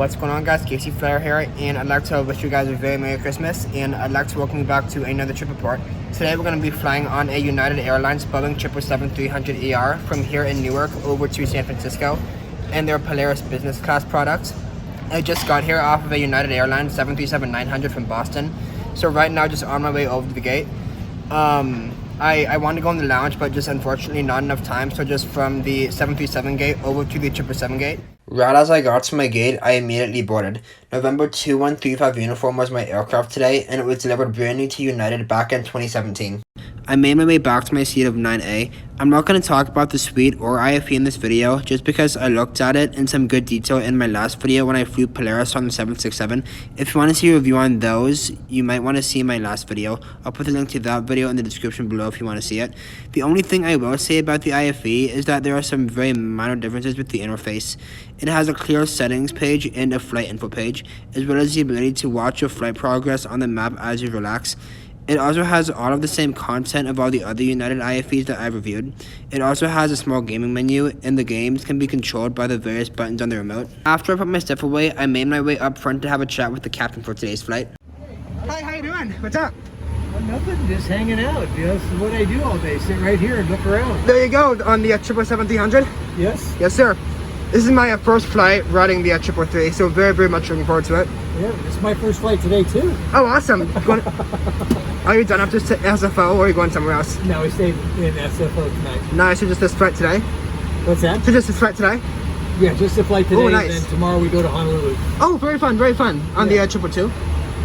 What's going on, guys? Casey Flair here, and I'd like to wish you guys a very Merry Christmas, and I'd like to welcome you back to another trip report. Today we're going to be flying on a United Airlines Boeing 777-300ER from here in Newark over to San Francisco, and their Polaris business class product. I just got here off of a United Airlines 777-900 from Boston, so right now just on my way over to the gate. I want to go in the lounge, but just unfortunately not enough time, so just from the 737 gate over to the 777 gate. Right as I got to my gate, I immediately boarded. November 2135 uniform was my aircraft today, and it was delivered brand new to United back in 2017. I made my way back to my seat of 9A. I'm not going to talk about the suite or IFE in this video, just because I looked at it in some good detail in my last video when I flew Polaris on the 767. If you want to see a review on those, you might want to see my last video. I'll put the link to that video in the description below if you want to see it. The only thing I will say about the IFE is that there are some very minor differences with the interface. It has a clear settings page and a flight info page, as well as the ability to watch your flight progress on the map as you relax. It also has all of the same content of all the other United IFEs that I've reviewed. It also has a small gaming menu, and the games can be controlled by the various buttons on the remote. After I put my stuff away, I made my way up front to have a chat with the captain for today's flight. Hi, how you doing? What's up? Well, nothing, just hanging out. You know, this is what I do all day. Sit right here and look around. There you go, on the 777-300? Yes? Yes, sir. This is my first flight riding the 333, so very much looking forward to it. Yeah, this is my first flight today, too. Oh, awesome. Are you done after SFO, or are you going somewhere else? No, we stayed in SFO tonight. Nice, so just this flight today? What's that? So just this flight today? Yeah, just the flight today, oh, nice. And then tomorrow we go to Honolulu. Oh, very fun. On the 222?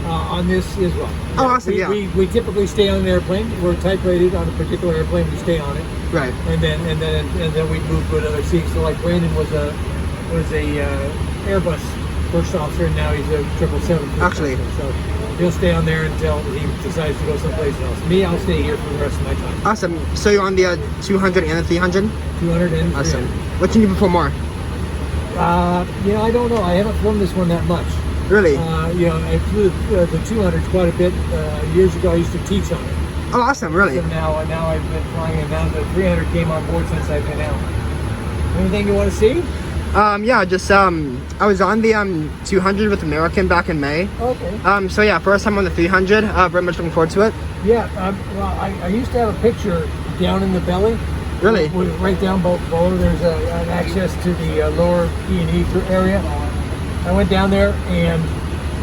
On this as well. Oh, awesome, We typically stay on an airplane. We're type rated on a particular airplane, we stay on it. Right. And then we move to another seat. So like Brandon was a Airbus first officer, and now he's a 777. Actually. So he'll stay on there until he decides to go someplace else. Me, I'll stay here for the rest of my time. Awesome. So you're on the 200 and the 300? 200 and 300. Awesome. What can you perform more? I don't know. I haven't flown this one that much. Really? I flew the 200 quite a bit. Years ago, I used to teach on it. Oh, awesome. Really? So now I've been flying it. Now the 300 came on board since I've been out. Anything you want to see? I was on the 200 with American back in May. Okay. So yeah, first time on the 300. Very much looking forward to it. Yeah. Well, I used to have a picture down in the belly. Really? Right down below, there's an access to the lower E&E area. I went down there, and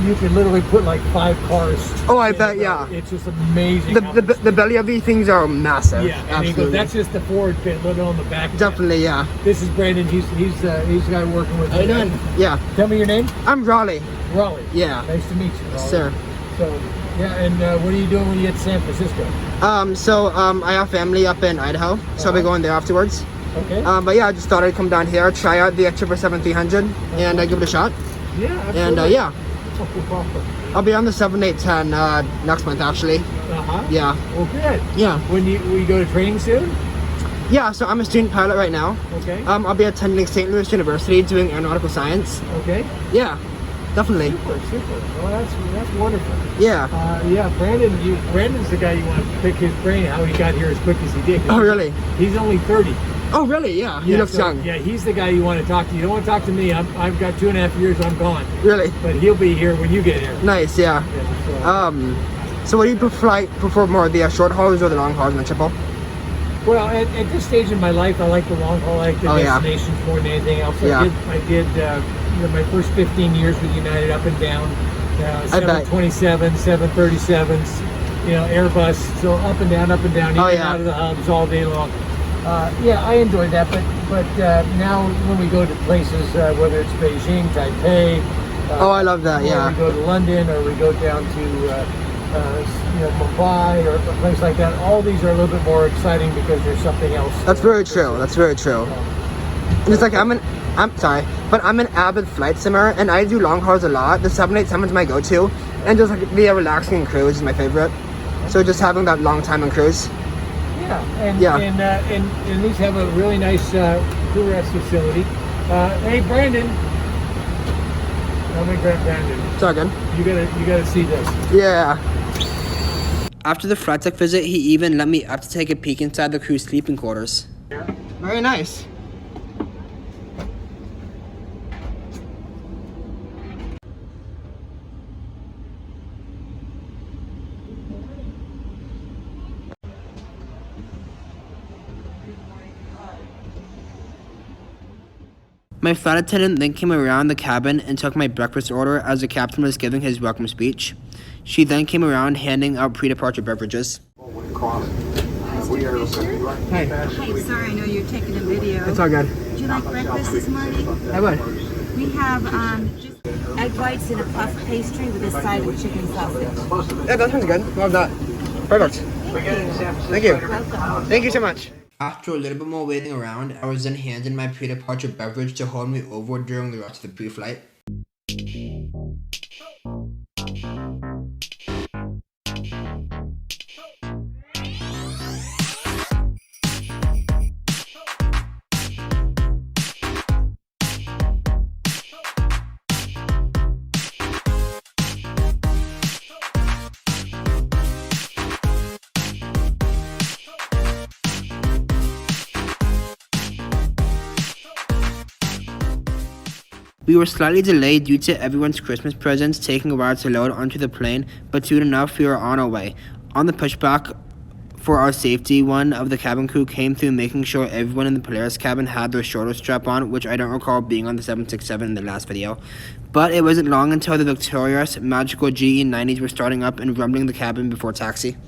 you could literally put like 5 cars. Oh, I bet, yeah. It's just amazing. The belly of these things are massive. Yeah, and he goes, that's just the forward bit, let alone the back. Definitely, bit. Yeah. This is Brandon. He's the guy working with. How you doing? Yeah. Tell me your name. I'm Raleigh. Raleigh. Yeah. Nice to meet you, Raleigh. Sir. So, yeah, and what are you doing when you get to San Francisco? I have family up in Idaho, so I'll be going there afterwards. Okay. But yeah, I just thought I'd come down here, try out the 777-300, and give it a shot. Yeah, absolutely. And yeah. I'll be on the 7810 next month, actually. Yeah. Well, good. Yeah. When you go to training soon? Yeah, so I'm a student pilot right now. Okay. I'll be attending St. Louis University doing aeronautical science. Okay. Yeah, definitely. Super. Well, that's wonderful. Yeah. Brandon's the guy you want to pick his brain how he got here as quick as he did. Oh, really? He's only 30. Oh, really? Yeah. He looks young. Yeah, he's the guy you want to talk to. You don't want to talk to me. I've got 2.5 years. I'm gone. Really? But he'll be here when you get here. Nice. Yeah. So what do you prefer more, the short hauls or the long hauls in the triple? Well, at this stage in my life, I like the long haul. I like the destinations more than anything else. I did my first 15 years with United up and down. 727s, 737s, Airbus. So up and down, out of the hubs all day long. I enjoyed that, but now when we go to places, whether it's Beijing, Taipei, I love that. Yeah. We go to London, or we go down to Mumbai, or a place like that. All these are a little bit more exciting because there's something else. That's very true. That's very true. And it's like I'm an avid flight simmer, and I do long hauls a lot. The 787 is my go-to, and just like the relaxing cruise is my favorite. So just having that long time on cruise. And these have a really nice crew rest facility. Hey, Brandon. Let me grab Brandon. Sorry, again. You gotta see this. Yeah. After the flight deck visit, he even let me up to take a peek inside the crew sleeping quarters. Very nice. My flight attendant then came around the cabin and took my breakfast order as the captain was giving his welcome speech. She then came around handing out pre-departure beverages. Hey, sorry, I know you're taking a video. It's all good. Would you like breakfast this morning? I would. We have just egg whites and a puff pastry with a side of chicken sausage. Yeah, that sounds good. Love that. Perfect. Thank you. Welcome. Thank you so much. After a little bit more waiting around, I was then handed my pre-departure beverage to hold me over during the rest of the pre-flight. We were slightly delayed due to everyone's Christmas presents taking a while to load onto the plane, but soon enough we were on our way. On the pushback for our safety, one of the cabin crew came through making sure everyone in the Polaris cabin had their shoulder strap on, which I don't recall being on the 767 in the last video. But it wasn't long until the victorious, magical GE90s were starting up and rumbling the cabin before taxi.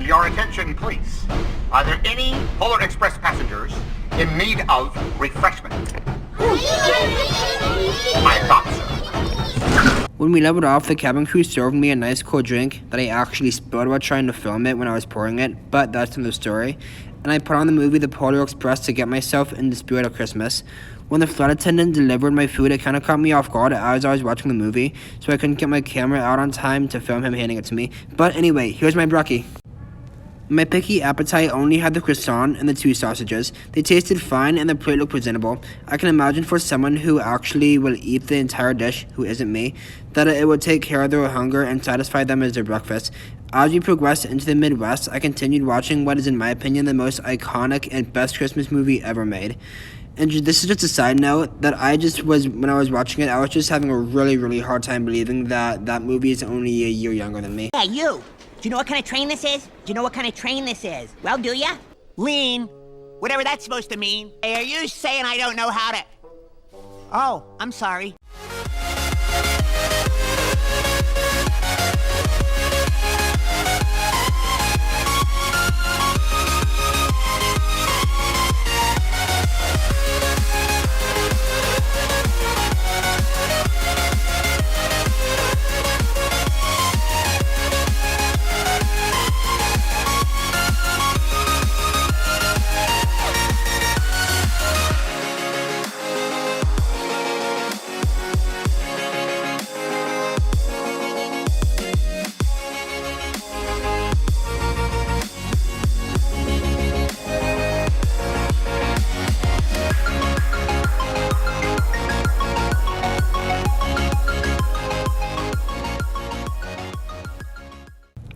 Your attention, please. Are there any Polar Express passengers in need of refreshment? I thought so. When we leveled off, the cabin crew served me a nice cold drink that I actually spilled while trying to film it when I was pouring it, but that's another story. And I put on the movie The Polar Express to get myself in the spirit of Christmas. When the flight attendant delivered my food, it kind of caught me off guard as I was watching the movie, so I couldn't get my camera out on time to film him handing it to me. But anyway, here's my brekkie. My picky appetite only had the croissant and the 2 sausages. They tasted fine and the plate looked presentable. I can imagine for someone who actually will eat the entire dish, who isn't me, that it would take care of their hunger and satisfy them as their breakfast. As we progressed into the Midwest, I continued watching what is, in my opinion, the most iconic and best Christmas movie ever made. And this is just a side note that when I was watching it, I was just having a really, really hard time believing that that movie is only a year younger than me. Hey, you! Do you know what kind of train this is? Do you know what kind of train this is? Well, do ya? Lean. Whatever that's supposed to mean. Hey, are you saying I don't know how to... Oh, I'm sorry.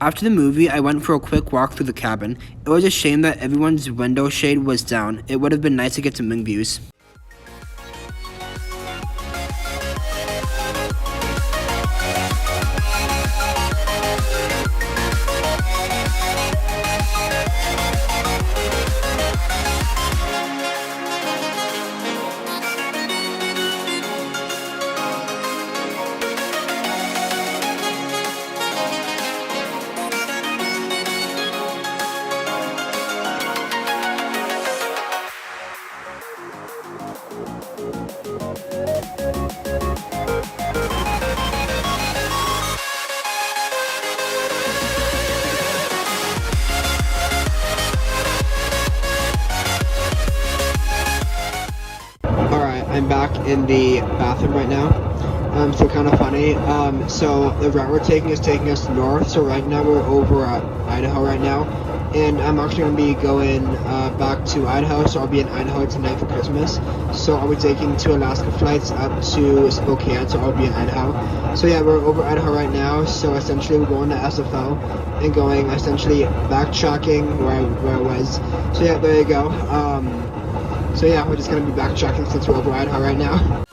After the movie, I went for a quick walk through the cabin. It was a shame that everyone's window shade was down. It would have been nice to get some wing views. I'm back in the bathroom right now. So kind of funny. So the route we're taking is taking us north. So right now we're over at Idaho right now, and I'm actually gonna be going back to Idaho. So I'll be in Idaho tonight for Christmas. So I'll be taking 2 Alaska flights up to Spokane. So I'll be in Idaho. So yeah, we're over Idaho right now. So essentially we're going to SFO and going essentially backtracking where I was. So yeah, there you go. So yeah, we're just gonna be backtracking since we're over Idaho right now.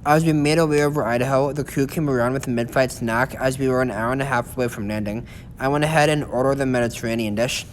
As we made our way over Idaho, the crew came around with a mid-flight snack as we were an hour and a half away from landing. I went ahead and ordered the Mediterranean dish.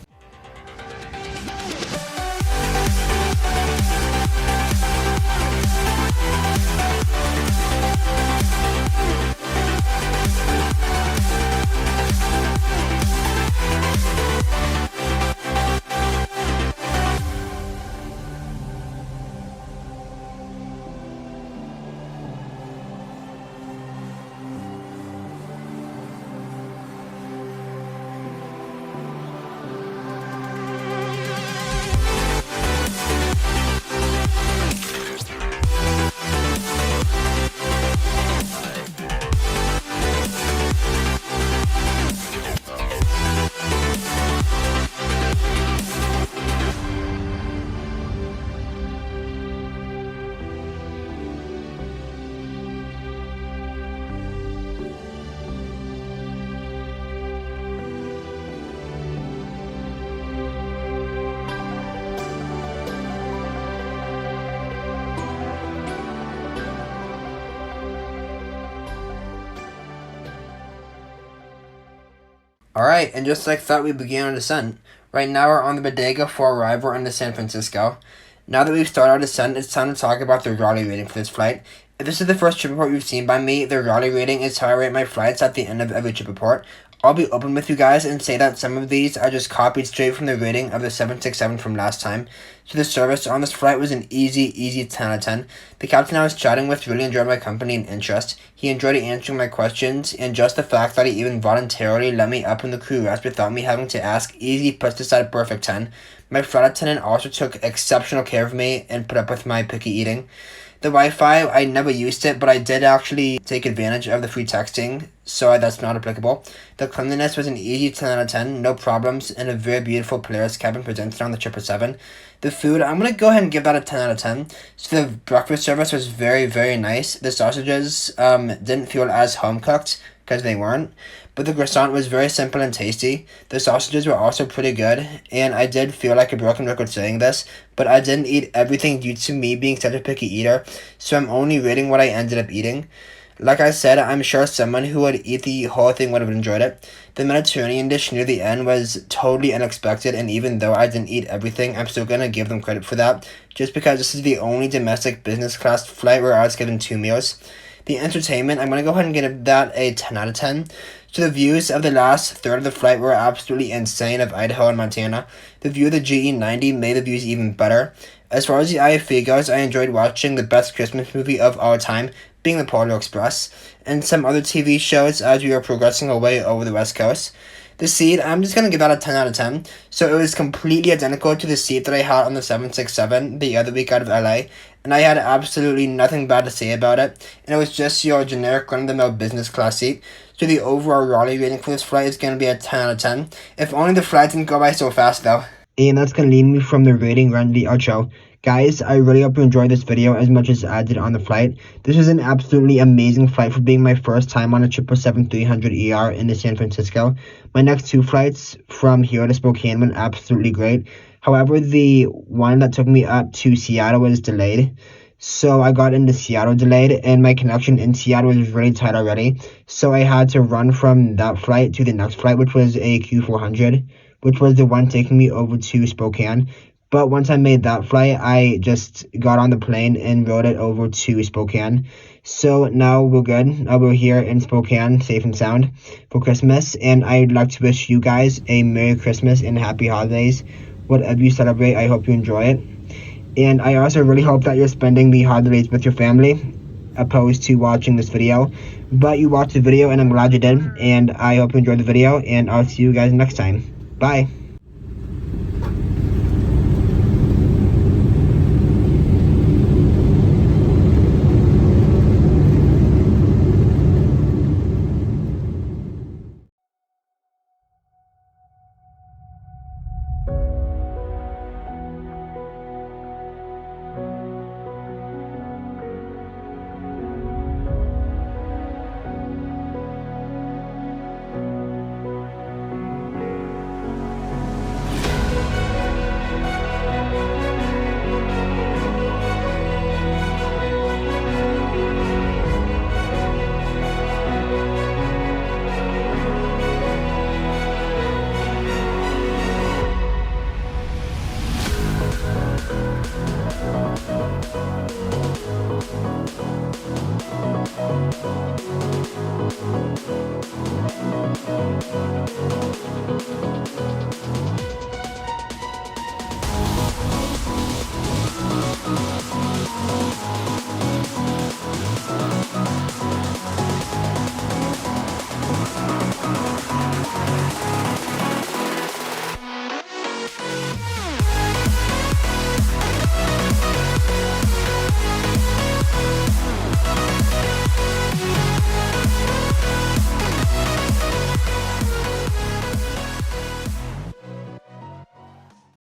Alright, and just like that, we begin our descent. Right now we're on the bodega for arrival into San Francisco. Now that we've started our descent, it's time to talk about the Raleigh rating for this flight. If this is the first trip report you've seen by me, the Raleigh rating is how I rate my flights at the end of every trip report. I'll be open with you guys and say that some of these are just copied straight from the rating of the 767 from last time. So the service on this flight was an easy 10 out of 10. The captain I was chatting with really enjoyed my company and interest. He enjoyed answering my questions, and just the fact that he even voluntarily let me up in the crew rest without me having to ask easily puts this at a perfect 10. My flight attendant also took exceptional care of me and put up with my picky eating. The Wi-Fi, I never used it, but I did actually take advantage of the free texting, so that's not applicable. The cleanliness was an easy 10 out of 10, no problems, and a very beautiful Polaris cabin presented on the 777. The food, I'm going to go ahead and give that a 10 out of 10. So the breakfast service was very nice. The sausages didn't feel as home-cooked, because they weren't. But the croissant was very simple and tasty. The sausages were also pretty good, and I did feel like a broken record saying this, but I didn't eat everything due to me being such a picky eater, so I'm only rating what I ended up eating. Like I said, I'm sure someone who would eat the whole thing would have enjoyed it. The Mediterranean dish near the end was totally unexpected, and even though I didn't eat everything, I'm still going to give them credit for that, just because this is the only domestic business class flight where I was given 2 meals. The entertainment, I'm going to go ahead and give that a 10 out of 10. So the views of the last third of the flight were absolutely insane of Idaho and Montana. The view of the GE90 made the views even better. As far as the IFA goes, I enjoyed watching the best Christmas movie of all time, being the Polar Express, and some other TV shows as we were progressing our way over the West Coast. The seat, I'm just going to give that a 10 out of 10. So it was completely identical to the seat that I had on the 767 the other week out of LA, and I had absolutely nothing bad to say about it, and it was just your generic run-of-the-mill business class seat. So the overall Raleigh rating for this flight is going to be a 10 out of 10. If only the flight didn't go by so fast though. And that's going to lead me from the rating run to the outro. Guys, I really hope you enjoyed this video as much as I did on the flight. This was an absolutely amazing flight for being my first time on a 777-300ER into San Francisco. My next 2 flights from here to Spokane went absolutely great. However, the one that took me up to Seattle was delayed. So I got into Seattle delayed, and my connection in Seattle was really tight already. So I had to run from that flight to the next flight, which was a Q400, which was the one taking me over to Spokane. But once I made that flight, I just got on the plane and rode it over to Spokane. So now we're good. We're here in Spokane, safe and sound, for Christmas. And I'd like to wish you guys a Merry Christmas and Happy Holidays. Whatever you celebrate, I hope you enjoy it. And I also really hope that you're spending the holidays with your family, opposed to watching this video. But you watched the video, and I'm glad you did. And I hope you enjoyed the video, and I'll see you guys next time. Bye.